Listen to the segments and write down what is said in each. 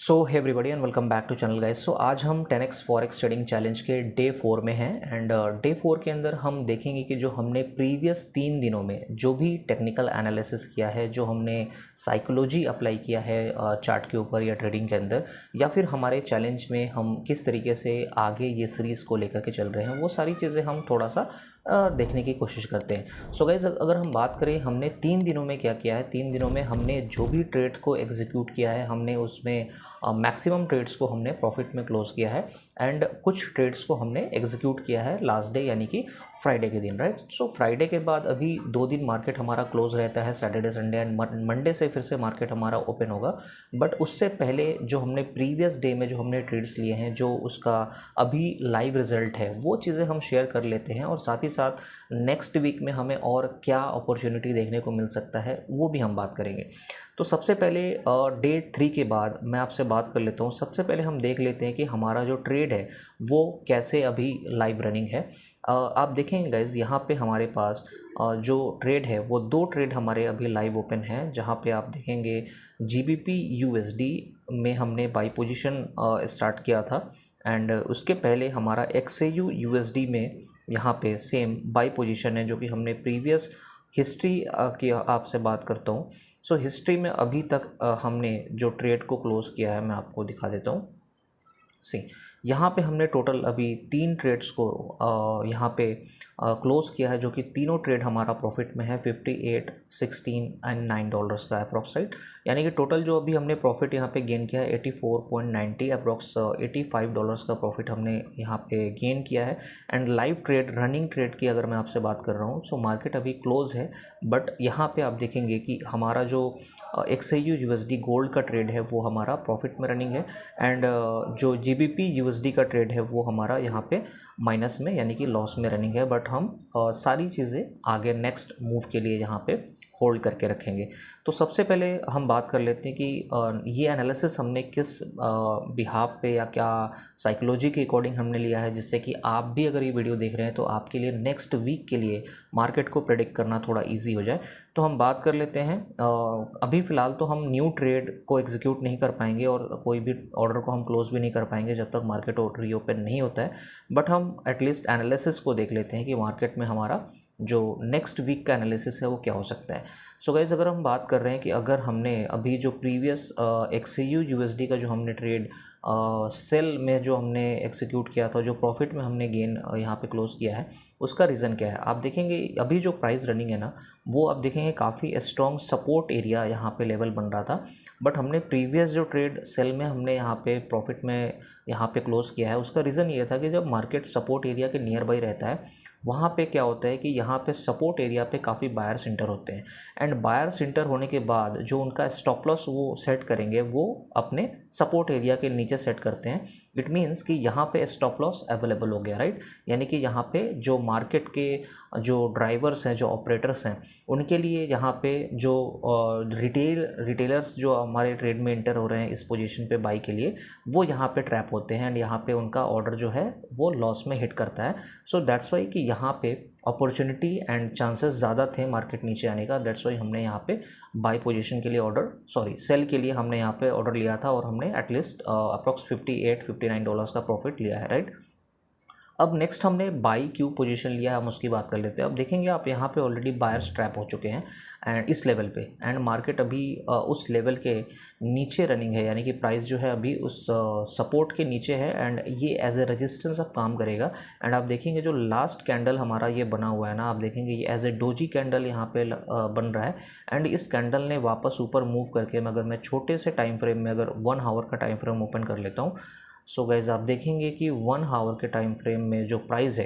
So hey everybody and welcome back to channel guys. So आज हम 10x forex trading challenge के day 4 में हैं एंड डे 4 के अंदर हम देखेंगे कि जो हमने प्रीवियस 3 दिनों में जो भी टेक्निकल एनालिसिस किया है, जो हमने साइकोलॉजी अप्लाई किया है चार्ट के ऊपर या ट्रेडिंग के अंदर, या फिर हमारे चैलेंज में हम किस तरीके से आगे ये सीरीज़ को लेकर के चल रहे हैं, वो सारी चीज़ें हम थोड़ा सा देखने की कोशिश करते हैं। सो गाइज, अगर हम बात करें हमने 3 दिनों में क्या किया है, 3 दिनों में हमने जो भी ट्रेड को एग्जीक्यूट किया है, हमने उसमें मैक्सिमम ट्रेड्स को हमने प्रॉफिट में क्लोज किया है एंड कुछ ट्रेड्स को हमने एग्जीक्यूट किया है लास्ट डे यानी कि फ्राइडे के दिन, राइट। सो फ्राइडे के बाद अभी 2 दिन मार्केट हमारा क्लोज रहता है, सैटरडे संडे, एंड मंडे से फिर से मार्केट हमारा ओपन होगा। बट उससे पहले जो हमने प्रीवियस डे में जो हमने ट्रेड्स लिए हैं, जो उसका अभी लाइव रिजल्ट है, वो चीज़ें हम शेयर कर लेते हैं और साथ ही साथ नेक्स्ट वीक में हमें और क्या अपॉर्चुनिटी देखने को मिल सकता है वो भी हम बात करेंगे। तो सबसे पहले डे 3 के बाद मैं आपसे बात कर लेता हूँ। सबसे पहले हम देख लेते हैं कि हमारा जो ट्रेड है वो कैसे अभी लाइव रनिंग है। आप देखेंगे गाइज, यहाँ पे हमारे पास जो ट्रेड है वो 2 ट्रेड हमारे अभी लाइव ओपन हैं, जहाँ पे आप देखेंगे GBP USD में हमने बाई पोजीशन स्टार्ट किया था एंड उसके पहले हमारा XAU USD में यहाँ पे सेम बाई पोजीशन है, जो कि हमने प्रीवियस हिस्ट्री की आपसे बात करता हूँ। सो हिस्ट्री में अभी तक हमने जो ट्रेड को क्लोज किया है मैं आपको दिखा देता हूँ। सी यहाँ पे हमने टोटल अभी 3 ट्रेड्स को यहाँ पे क्लोज किया है, जो कि तीनों ट्रेड हमारा प्रॉफिट में है। 58, 16 एंड $9 का अप्रॉक्स, राइट। यानी कि टोटल जो अभी हमने प्रॉफिट यहाँ पे गेन किया है 84.90 अप्रॉक्स $85 का प्रॉफिट हमने यहाँ पे गेन किया है। And live trade, running trade की अगर मैं आपसे बात कर रहा हूँ, सो मार्केट अभी क्लोज है, बट यहाँ पे आप देखेंगे कि हमारा जो XAU USD गोल्ड का ट्रेड है वो हमारा प्रॉफिट में रनिंग है एंड जो GBP USD का ट्रेड है वो हमारा यहाँ पे माइनस में यानी कि लॉस में रनिंग है। बट हम सारी चीज़ें आगे नेक्स्ट मूव के लिए यहाँ पे होल्ड करके रखेंगे। तो सबसे पहले हम बात कर लेते हैं कि ये एनालिसिस हमने किस बिहाफ पे या क्या साइकोलॉजी के अकॉर्डिंग हमने लिया है, जिससे कि आप भी अगर ये वीडियो देख रहे हैं तो आपके लिए नेक्स्ट वीक के लिए मार्केट को प्रेडिक्ट करना थोड़ा इजी हो जाए। तो हम बात कर लेते हैं। अभी फ़िलहाल तो हम न्यू ट्रेड को एग्जीक्यूट नहीं कर पाएंगे और कोई भी ऑर्डर को हम क्लोज भी नहीं कर पाएंगे जब तक मार्केट रीओपन नहीं होता है। बट हम एटलीस्ट एनालिसिस को देख लेते हैं कि मार्केट में हमारा जो नेक्स्ट वीक का एनालिसिस है वो क्या हो सकता है। सो गाइज, अगर हम बात कर रहे हैं कि अगर हमने अभी जो प्रीवियस XAU USD का जो हमने ट्रेड सेल में जो हमने एक्सिक्यूट किया था, जो प्रॉफिट में हमने गेन यहाँ पे क्लोज किया है, उसका रीज़न क्या है आप देखेंगे। अभी जो प्राइस रनिंग है ना, वो आप देखेंगे काफ़ी स्ट्रॉन्ग सपोर्ट एरिया यहाँ पे लेवल बन रहा था। बट हमने प्रीवियस जो ट्रेड सेल में हमने यहाँ पे प्रॉफिट में यहाँ पे क्लोज किया है, उसका रीज़न ये था कि जब मार्केट सपोर्ट एरिया के नियर बाई रहता है, वहाँ पे क्या होता है कि यहाँ पे सपोर्ट एरिया पे काफ़ी बायर सेंटर होते हैं एंड बायर सेंटर होने के बाद जो उनका स्टॉप लॉस वो सेट करेंगे वो अपने सपोर्ट एरिया के नीचे सेट करते हैं। इट मीन्स कि यहाँ पे स्टॉप लॉस अवेलेबल हो गया, राइट। यानी कि यहाँ पे जो मार्केट के जो ड्राइवर्स हैं, जो ऑपरेटर्स हैं, उनके लिए यहाँ पे जो रिटेलर्स जो हमारे ट्रेड में इंटर हो रहे हैं इस पोजीशन पे बाई के लिए, वो यहाँ पे ट्रैप होते हैं एंड यहाँ पे उनका ऑर्डर जो है वो लॉस में हिट करता है। सो दैट्स वाई कि यहाँ पे अपॉर्चुनिटी एंड चांसेस ज़्यादा थे मार्केट नीचे आने का। दैट्स वाई हमने यहाँ पे बाई पोजीशन के लिए सेल के लिए हमने यहाँ पे ऑर्डर लिया था और हमने एटलीस्ट अप्रॉक्स $58-59 का प्रॉफिट लिया है, राइट। अब नेक्स्ट हमने बाई क्यू पोजीशन लिया है, हम उसकी बात कर लेते हैं। अब देखेंगे आप यहाँ पे ऑलरेडी बायर्स ट्रैप हो चुके हैं एंड इस लेवल पे, एंड मार्केट अभी उस लेवल के नीचे रनिंग है, यानी कि प्राइस जो है अभी उस सपोर्ट के नीचे है एंड ये एज ए रेजिस्टेंस अब काम करेगा। एंड आप देखेंगे जो लास्ट कैंडल हमारा ये बना हुआ है ना, आप देखेंगे ये एज ए डोजी कैंडल यहाँ पे बन रहा है एंड इस कैंडल ने वापस ऊपर मूव करके, अगर मैं छोटे से टाइम फ्रेम में अगर 1 आवर का टाइम फ्रेम ओपन कर लेता हूँ, सो गाइज आप देखेंगे कि 1 आवर के टाइम फ्रेम में जो प्राइस है,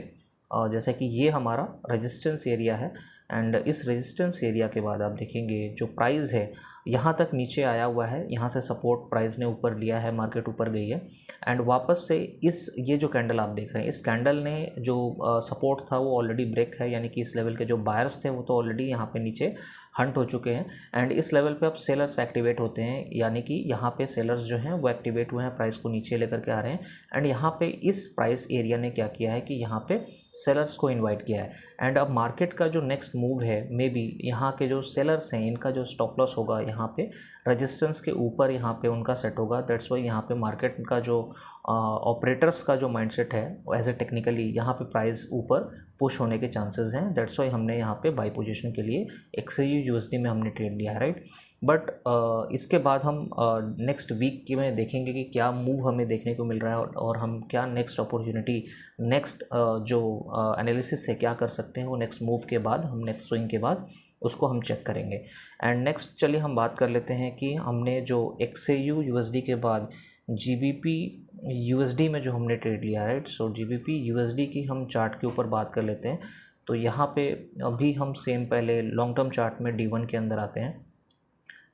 जैसे कि ये हमारा रेजिस्टेंस एरिया है एंड इस रेजिस्टेंस एरिया के बाद आप देखेंगे जो प्राइस है यहाँ तक नीचे आया हुआ है, यहाँ से सपोर्ट प्राइस ने ऊपर लिया है, मार्केट ऊपर गई है एंड वापस से ये जो कैंडल आप देख रहे हैं, इस कैंडल ने जो सपोर्ट था वो ऑलरेडी ब्रेक है, यानी कि इस लेवल के जो बायर्स थे वो तो ऑलरेडी यहाँ पे नीचे हंट हो चुके हैं एंड इस लेवल पे अब सेलर्स एक्टिवेट होते हैं, यानी कि यहाँ पे सेलर्स जो हैं वो एक्टिवेट हुए हैं, प्राइस को नीचे लेकर के आ रहे हैं एंड यहाँ पे इस प्राइस एरिया ने क्या किया है कि यहाँ पे सेलर्स को इनवाइट किया है। एंड अब मार्केट का जो नेक्स्ट मूव है, मे बी यहाँ के जो सेलर्स हैं इनका जो स्टॉप लॉस होगा यहाँ पे रेजिस्टेंस के ऊपर यहाँ पे उनका सेट होगा। दैट्स वाई यहाँ पे मार्केट का जो ऑपरेटर्स का जो माइंडसेट है एज ए टेक्निकली यहाँ पे प्राइस ऊपर पुश होने के चांसेस हैं। दैट्स वाई हमने यहाँ पे बाई पोजीशन के लिए XAU USD में हमने ट्रेड लिया है, राइट। बट इसके बाद हम नेक्स्ट वीक में देखेंगे कि क्या मूव हमें देखने को मिल रहा है और हम क्या नेक्स्ट अपॉर्चुनिटी, नेक्स्ट जो एनालिसिस है क्या कर सकते हैं वो नेक्स्ट मूव के बाद, हम नेक्स्ट स्विंग के बाद उसको हम चेक करेंगे। एंड नेक्स्ट चलिए हम बात कर लेते हैं कि हमने जो XAU USD के बाद GBP USD में जो हमने ट्रेड लिया है, राइट। सो GBP USD की हम चार्ट के ऊपर बात कर लेते हैं। तो यहाँ पे अभी हम सेम पहले लॉन्ग टर्म चार्ट में D1 के अंदर आते हैं।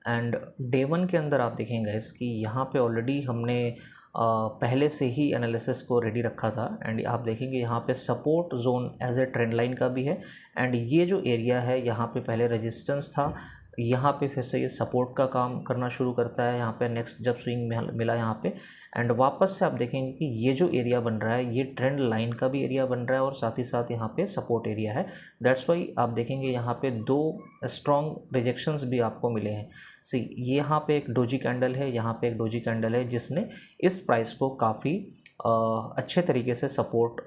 एंड डे 1 के अंदर आप देखेंगे कि यहाँ पे ऑलरेडी हमने पहले से ही एनालिसिस को रेडी रखा था। एंड आप देखेंगे यहाँ पे support zone as a trend line का भी है। एंड ये जो एरिया है यहाँ पे पहले रेजिस्टेंस था, यहाँ पे फिर से ये सपोर्ट का काम करना शुरू करता है। यहाँ पे नेक्स्ट जब स्विंग मिला यहाँ पे एंड वापस से आप देखेंगे कि ये जो एरिया बन रहा है ये ट्रेंड लाइन का भी एरिया बन रहा है और साथ ही साथ यहाँ पे सपोर्ट एरिया है। दैट्स वाई आप देखेंगे यहाँ पे 2 स्ट्रॉन्ग रिजेक्शंस भी आपको मिले हैं। सी ये यहाँ पे एक डोजी कैंडल है, यहाँ पे एक डोजी कैंडल है जिसने इस प्राइस को काफ़ी अच्छे तरीके से सपोर्ट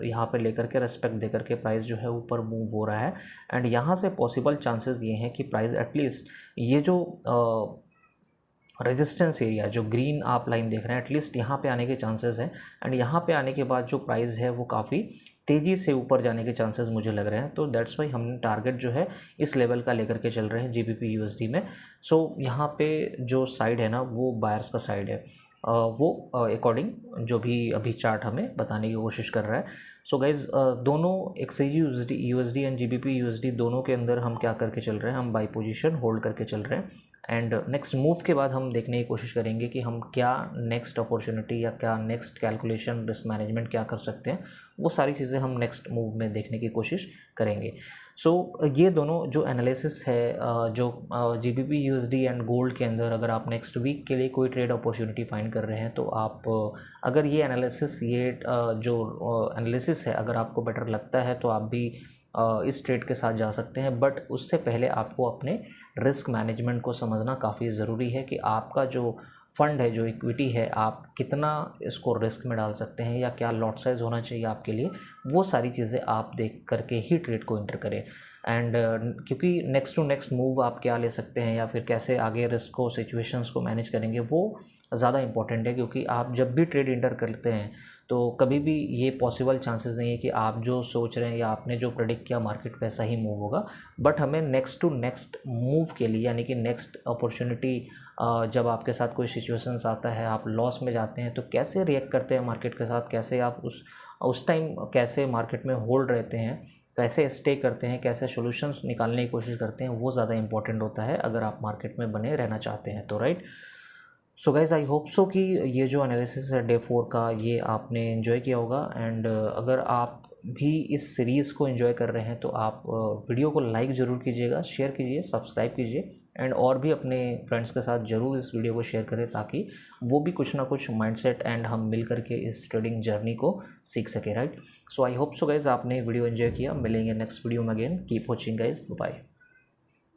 यहाँ पे लेकर के रेस्पेक्ट दे करके प्राइस जो है ऊपर मूव हो रहा है। एंड यहाँ से पॉसिबल चांसेस ये हैं कि प्राइस एटलीस्ट ये जो रेजिस्टेंस एरिया जो ग्रीन आप लाइन देख रहे हैं एटलीस्ट यहाँ पे आने के चांसेस हैं। एंड यहाँ पे आने के बाद जो प्राइस है वो काफ़ी तेज़ी से ऊपर जाने के चांसेस मुझे लग रहे हैं। तो दैट्स वाई हमने टारगेट जो है इस लेवल का लेकर के चल रहे हैं GBP USD में। सो यहाँ पे जो साइड है ना वो बायर्स का साइड है, वो अकॉर्डिंग जो भी अभी चार्ट हमें बताने की कोशिश कर रहा है। सो गाइज दोनों XAU USD and GBP USD दोनों के अंदर हम क्या करके चल रहे हैं, हम बाई पोजीशन होल्ड करके चल रहे हैं। एंड नेक्स्ट मूव के बाद हम देखने की कोशिश करेंगे कि हम क्या नेक्स्ट अपॉर्चुनिटी या क्या नेक्स्ट कैलकुलेशन, रिस्क मैनेजमेंट क्या कर सकते हैं, वो सारी चीज़ें हम नेक्स्ट मूव में देखने की कोशिश करेंगे। सो ये दोनों जो एनालिसिस है जो GBP USD एंड गोल्ड के अंदर अगर आप नेक्स्ट वीक के लिए कोई ट्रेड अपॉर्चुनिटी फाइंड कर रहे हैं तो आप अगर ये एनालिसिस जो एनालिसिस है अगर आपको बेटर लगता है तो आप भी इस ट्रेड के साथ जा सकते हैं। बट उससे पहले आपको अपने रिस्क मैनेजमेंट को समझना काफ़ी ज़रूरी है कि आपका जो फंड है, जो इक्विटी है, आप कितना इसको रिस्क में डाल सकते हैं या क्या लॉट साइज़ होना चाहिए आपके लिए, वो सारी चीज़ें आप देख करके ही ट्रेड को एंटर करें। एंड क्योंकि नेक्स्ट टू नेक्स्ट मूव आप क्या ले सकते हैं या फिर कैसे आगे रिस्क को, सिचुएशंस को मैनेज करेंगे वो ज़्यादा इंपॉर्टेंट है। क्योंकि आप जब भी ट्रेड एंटर करते हैं तो कभी भी ये पॉसिबल चांसेस नहीं है कि आप जो सोच रहे हैं या आपने जो प्रेडिक्ट किया मार्केट वैसा ही मूव होगा। बट हमें नेक्स्ट टू नेक्स्ट मूव के लिए यानी कि नेक्स्ट अपॉर्चुनिटी जब आपके साथ कोई सिचुएशंस आता है, आप लॉस में जाते हैं तो कैसे रिएक्ट करते हैं मार्केट के साथ, कैसे आप उस टाइम कैसे मार्केट में होल्ड रहते हैं, कैसे स्टे करते हैं, कैसे सॉल्यूशंस निकालने की कोशिश करते हैं, वो ज़्यादा इंपॉर्टेंट होता है अगर आप मार्केट में बने रहना चाहते हैं तो, right. So guys I hope सो कि ये जो एनालिसिस है डे 4 का ये आपने एंजॉय किया होगा। एंड अगर आप भी इस सीरीज़ को एंजॉय कर रहे हैं तो आप वीडियो को लाइक ज़रूर कीजिएगा, शेयर कीजिए, सब्सक्राइब कीजिए एंड और भी अपने फ्रेंड्स के साथ ज़रूर इस वीडियो को शेयर करें ताकि वो भी कुछ ना कुछ माइंडसेट एंड हम मिल करके इस ट्रेडिंग जर्नी को सीख सके, right. So I hope so guys आपने वीडियो एंजॉय किया। मिलेंगे नेक्स्ट वीडियो में again. Keep watching guys, bye.